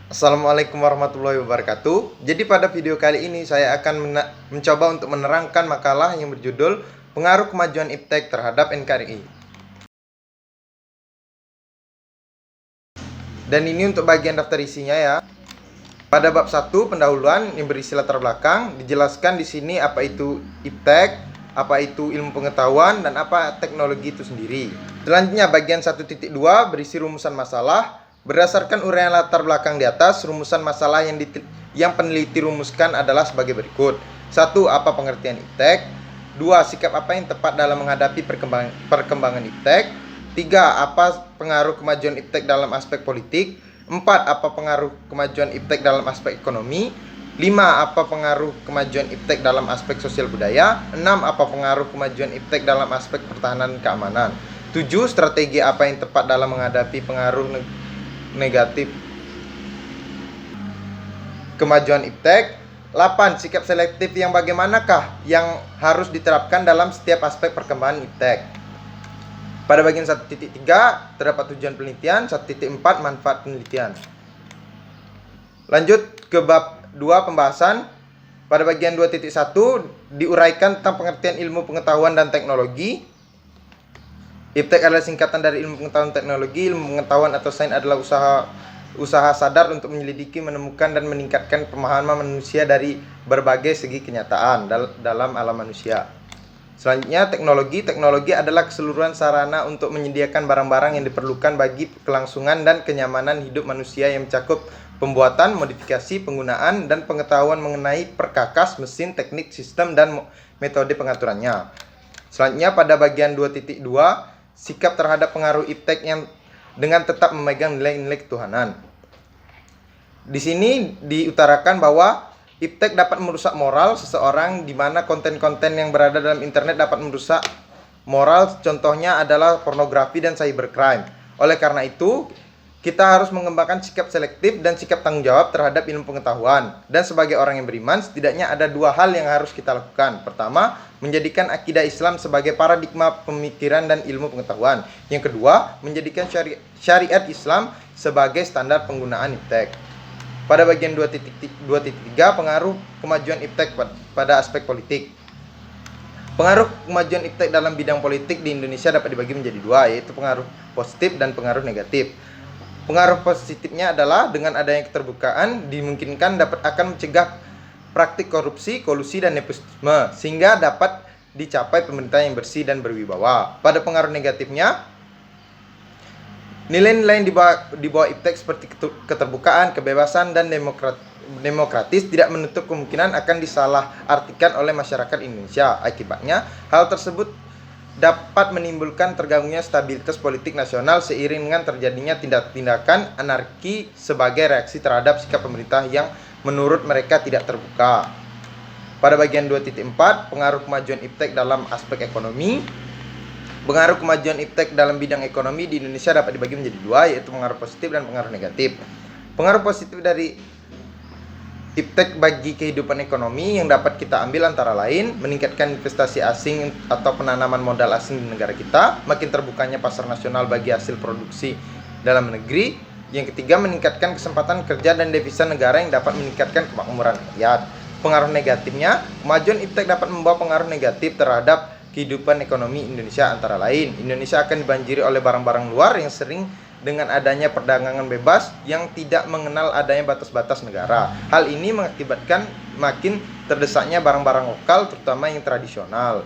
Assalamualaikum warahmatullahi wabarakatuh. Jadi pada video kali ini saya akan mencoba untuk menerangkan makalah yang berjudul Pengaruh Kemajuan Iptek terhadap NKRI. Dan ini untuk bagian daftar isinya ya. Pada bab 1 pendahuluan yang berisi latar belakang, dijelaskan di sini apa itu Iptek, apa itu ilmu pengetahuan, dan apa teknologi itu sendiri. Selanjutnya bagian 1.2 berisi rumusan masalah. Berdasarkan uraian latar belakang di atas, rumusan masalah yang peneliti rumuskan adalah sebagai berikut. 1. Apa pengertian Iptek? 2. Sikap apa yang tepat dalam menghadapi perkembangan Iptek? 3. Apa pengaruh kemajuan Iptek dalam aspek politik? 4. Apa pengaruh kemajuan Iptek dalam aspek ekonomi? 5. Apa pengaruh kemajuan Iptek dalam aspek sosial budaya? 6. Apa pengaruh kemajuan Iptek dalam aspek pertahanan dan keamanan? 7. Strategi apa yang tepat dalam menghadapi pengaruh negatif kemajuan Iptek? 8. Sikap selektif yang bagaimanakah yang harus diterapkan dalam setiap aspek perkembangan Iptek? Pada bagian 1.3 terdapat tujuan penelitian, 1.4 manfaat penelitian. Lanjut ke bab 2 pembahasan. Pada bagian 2.1 diuraikan tentang pengertian ilmu pengetahuan dan teknologi. Iptek adalah singkatan dari ilmu pengetahuan teknologi. Ilmu pengetahuan atau sains adalah usaha sadar untuk menyelidiki, menemukan, dan meningkatkan pemahaman manusia dari berbagai segi kenyataan dalam alam manusia. Selanjutnya, teknologi adalah keseluruhan sarana untuk menyediakan barang-barang yang diperlukan bagi kelangsungan dan kenyamanan hidup manusia yang mencakup pembuatan, modifikasi, penggunaan, dan pengetahuan mengenai perkakas, mesin, teknik, sistem, dan metode pengaturannya. Selanjutnya, pada bagian 2.2, sikap terhadap pengaruh Iptek yang dengan tetap memegang nilai-nilai ketuhanan. Di sini diutarakan bahwa Iptek dapat merusak moral seseorang, di mana konten-konten yang berada dalam internet dapat merusak moral. Contohnya adalah pornografi dan cybercrime. Oleh karena itu, kita harus mengembangkan sikap selektif dan sikap tanggung jawab terhadap ilmu pengetahuan. Dan sebagai orang yang beriman, setidaknya ada dua hal yang harus kita lakukan. Pertama, menjadikan akidah Islam sebagai paradigma pemikiran dan ilmu pengetahuan. Yang kedua, menjadikan syariat Islam sebagai standar penggunaan Iptek. Pada bagian 2.3 pengaruh kemajuan Iptek pada aspek politik. Pengaruh kemajuan Iptek dalam bidang politik di Indonesia dapat dibagi menjadi dua, yaitu pengaruh positif dan pengaruh negatif. Pengaruh positifnya adalah dengan adanya keterbukaan dimungkinkan akan mencegah praktik korupsi, kolusi, dan nepotisme, sehingga dapat dicapai pemerintahan yang bersih dan berwibawa. Pada pengaruh negatifnya, nilai-nilai yang dibawa Iptek seperti keterbukaan, kebebasan, dan demokratis tidak menutup kemungkinan akan disalahartikan oleh masyarakat Indonesia. Akibatnya, hal tersebut dapat menimbulkan terganggunya stabilitas politik nasional seiring dengan terjadinya tindak-tindakan anarki sebagai reaksi terhadap sikap pemerintah yang menurut mereka tidak terbuka. Pada bagian 2.4, pengaruh kemajuan Iptek dalam aspek ekonomi. Pengaruh kemajuan Iptek dalam bidang ekonomi di Indonesia dapat dibagi menjadi dua, yaitu pengaruh positif dan pengaruh negatif. Pengaruh positif dari Iptek bagi kehidupan ekonomi yang dapat kita ambil antara lain meningkatkan investasi asing atau penanaman modal asing di negara kita, makin terbukanya pasar nasional bagi hasil produksi dalam negeri. Yang ketiga, meningkatkan kesempatan kerja dan devisa negara yang dapat meningkatkan kemakmuran rakyat. Pengaruh negatifnya, kemajuan Iptek dapat membawa pengaruh negatif terhadap kehidupan ekonomi Indonesia, antara lain Indonesia akan dibanjiri oleh barang-barang luar yang sering dengan adanya perdagangan bebas yang tidak mengenal adanya batas-batas negara. Hal ini mengakibatkan makin terdesaknya barang-barang lokal, terutama yang tradisional.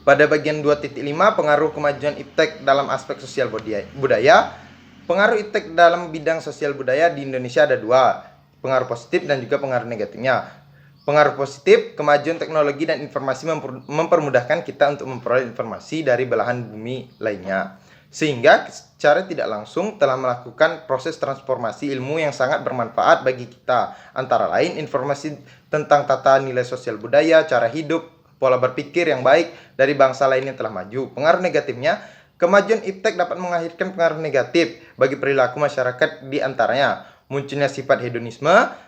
Pada bagian 2.5, pengaruh kemajuan Iptek dalam aspek sosial budaya. Pengaruh Iptek dalam bidang sosial budaya di Indonesia ada dua, pengaruh positif dan juga pengaruh negatifnya. Pengaruh positif, kemajuan teknologi dan informasi mempermudahkan kita untuk memperoleh informasi dari belahan bumi lainnya, sehingga secara tidak langsung telah melakukan proses transformasi ilmu yang sangat bermanfaat bagi kita, antara lain informasi tentang tata nilai sosial budaya, cara hidup, pola berpikir yang baik dari bangsa lain yang telah maju. Pengaruh negatifnya, kemajuan Iptek dapat mengakhirkan pengaruh negatif bagi perilaku masyarakat, di antaranya munculnya sifat hedonisme,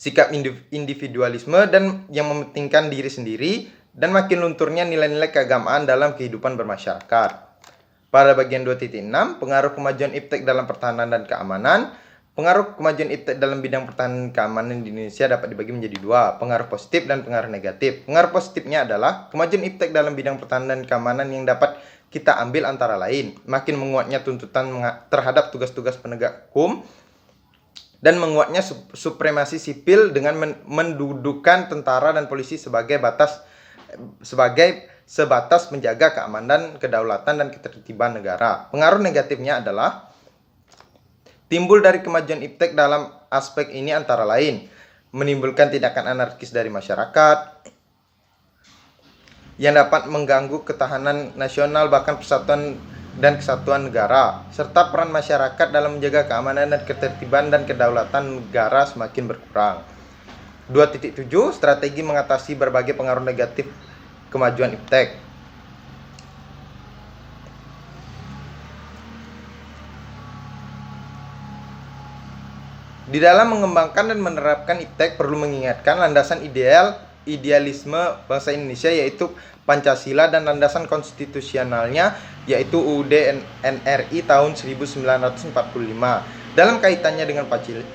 sikap individualisme dan yang mementingkan diri sendiri, dan makin lunturnya nilai-nilai keagamaan dalam kehidupan bermasyarakat. Pada bagian 2.6, pengaruh kemajuan iptek dalam pertahanan dan keamanan. Pengaruh kemajuan iptek dalam bidang pertahanan dan keamanan di Indonesia dapat dibagi menjadi dua, pengaruh positif dan pengaruh negatif. Pengaruh positifnya adalah kemajuan iptek dalam bidang pertahanan dan keamanan yang dapat kita ambil antara lain, makin menguatnya tuntutan terhadap tugas-tugas penegak hukum, dan menguatnya supremasi sipil dengan mendudukan tentara dan polisi sebagai sebatas menjaga keamanan, kedaulatan, dan ketertiban negara. Pengaruh negatifnya adalah timbul dari kemajuan iptek dalam aspek ini antara lain menimbulkan tindakan anarkis dari masyarakat yang dapat mengganggu ketahanan nasional bahkan persatuan dan kesatuan negara, serta peran masyarakat dalam menjaga keamanan dan ketertiban dan kedaulatan negara semakin berkurang. 2.7 Strategi mengatasi berbagai pengaruh negatif kemajuan iptek. Di dalam mengembangkan dan menerapkan iptek perlu mengingatkan landasan idealisme bangsa Indonesia yaitu Pancasila dan landasan konstitusionalnya yaitu UUD NRI tahun 1945. Dalam kaitannya dengan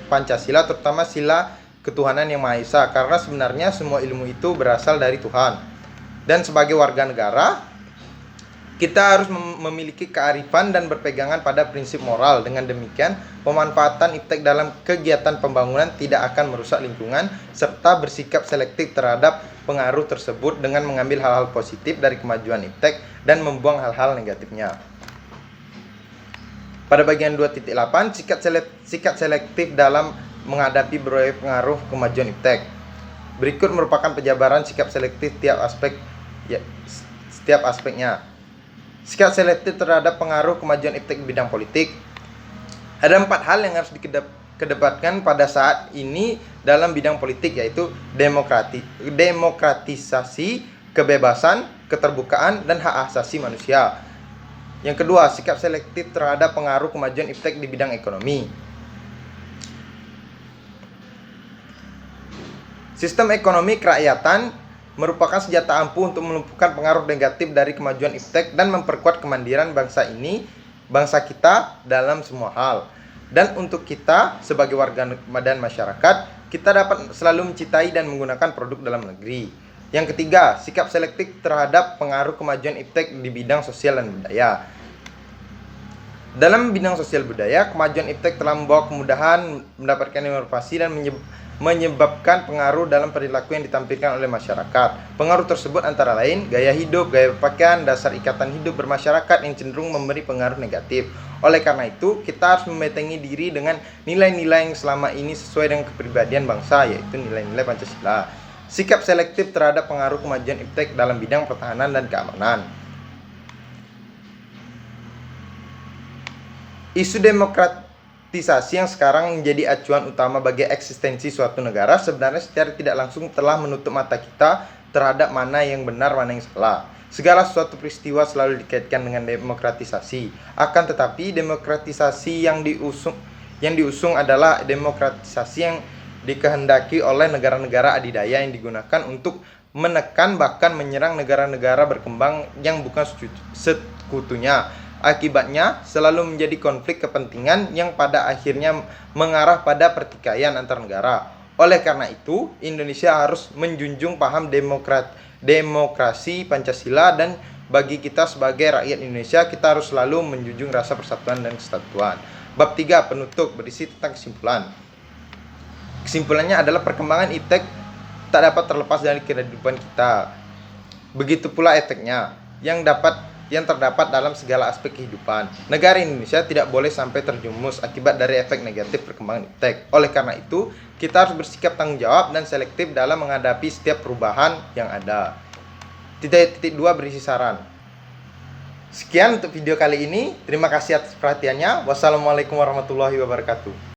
Pancasila terutama sila ketuhanan yang Maha Esa, karena sebenarnya semua ilmu itu berasal dari Tuhan. Dan sebagai warga negara, kita harus memiliki kearifan dan berpegangan pada prinsip moral. Dengan demikian, pemanfaatan iptek dalam kegiatan pembangunan tidak akan merusak lingkungan, serta bersikap selektif terhadap pengaruh tersebut dengan mengambil hal-hal positif dari kemajuan iptek dan membuang hal-hal negatifnya. Pada bagian 2.8, sikap selektif dalam menghadapi berbagai pengaruh kemajuan iptek. Berikut merupakan penjabaran sikap selektif setiap aspeknya. Sikap selektif terhadap pengaruh kemajuan iptek di bidang politik. Ada 4 hal yang harus dikedepankan pada saat ini dalam bidang politik, yaitu demokratisasi, kebebasan, keterbukaan, dan hak asasi manusia. Yang kedua, sikap selektif terhadap pengaruh kemajuan iptek di bidang ekonomi. Sistem ekonomi kerakyatan merupakan senjata ampuh untuk melumpuhkan pengaruh negatif dari kemajuan iptek dan memperkuat kemandirian bangsa kita dalam semua hal. Dan untuk kita sebagai warga dan masyarakat, kita dapat selalu mencintai dan menggunakan produk dalam negeri. Yang ketiga, sikap selektif terhadap pengaruh kemajuan iptek di bidang sosial dan budaya. Dalam bidang sosial budaya, kemajuan iptek telah membawa kemudahan mendapatkan inovasi dan menyebabkan pengaruh dalam perilaku yang ditampilkan oleh masyarakat. Pengaruh tersebut antara lain gaya hidup, gaya berpakaian, dasar ikatan hidup bermasyarakat yang cenderung memberi pengaruh negatif. Oleh karena itu, kita harus membentengi diri dengan nilai-nilai yang selama ini sesuai dengan kepribadian bangsa, yaitu nilai-nilai Pancasila. Sikap selektif terhadap pengaruh kemajuan iptek dalam bidang pertahanan dan keamanan. Isu demokratisasi yang sekarang menjadi acuan utama bagi eksistensi suatu negara sebenarnya secara tidak langsung telah menutup mata kita terhadap mana yang benar, mana yang salah. Segala suatu peristiwa selalu dikaitkan dengan demokratisasi. Akan tetapi demokratisasi yang diusung adalah demokratisasi yang dikehendaki oleh negara-negara adidaya yang digunakan untuk menekan bahkan menyerang negara-negara berkembang yang bukan sekutunya. Akibatnya selalu menjadi konflik kepentingan yang pada akhirnya mengarah pada pertikaian antar negara. Oleh karena itu, Indonesia harus menjunjung paham demokrasi Pancasila, dan bagi kita sebagai rakyat Indonesia, kita harus selalu menjunjung rasa persatuan dan kesatuan. Bab 3 penutup berisi tentang kesimpulan. Kesimpulannya adalah perkembangan iptek tak dapat terlepas dari kehidupan kita. Begitu pula efeknya yang terdapat dalam segala aspek kehidupan. Negara Indonesia tidak boleh sampai terjumus akibat dari efek negatif perkembangan iptek. Oleh karena itu, kita harus bersikap tanggung jawab dan selektif dalam menghadapi setiap perubahan yang ada. Titik 2 berisi saran. Sekian untuk video kali ini. Terima kasih atas perhatiannya. Wassalamualaikum warahmatullahi wabarakatuh.